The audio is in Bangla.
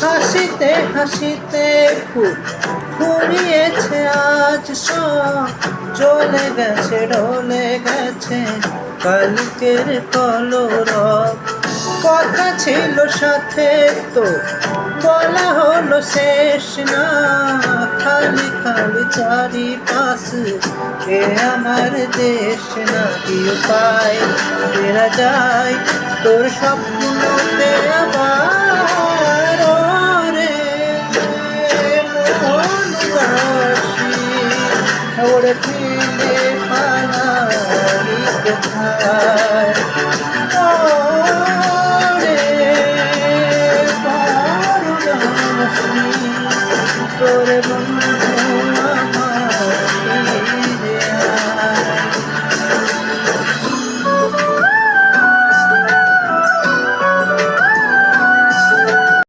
হাসিতে হাসিতে ফুরিয়েছে আজ সব, চলে গেছে ডলে গেছে কালকের কলরব। কথা ছিল সাথে তো বলা হলো শেষ না, খালি খালি চারিপাশ এ আমার দেশ না। কি উপায় ফেরা যায় তোর স্বপ্নতে আবার, রে মনবাসী ওরে ফিরে পালালি কোথায়, তোরে বন্ধু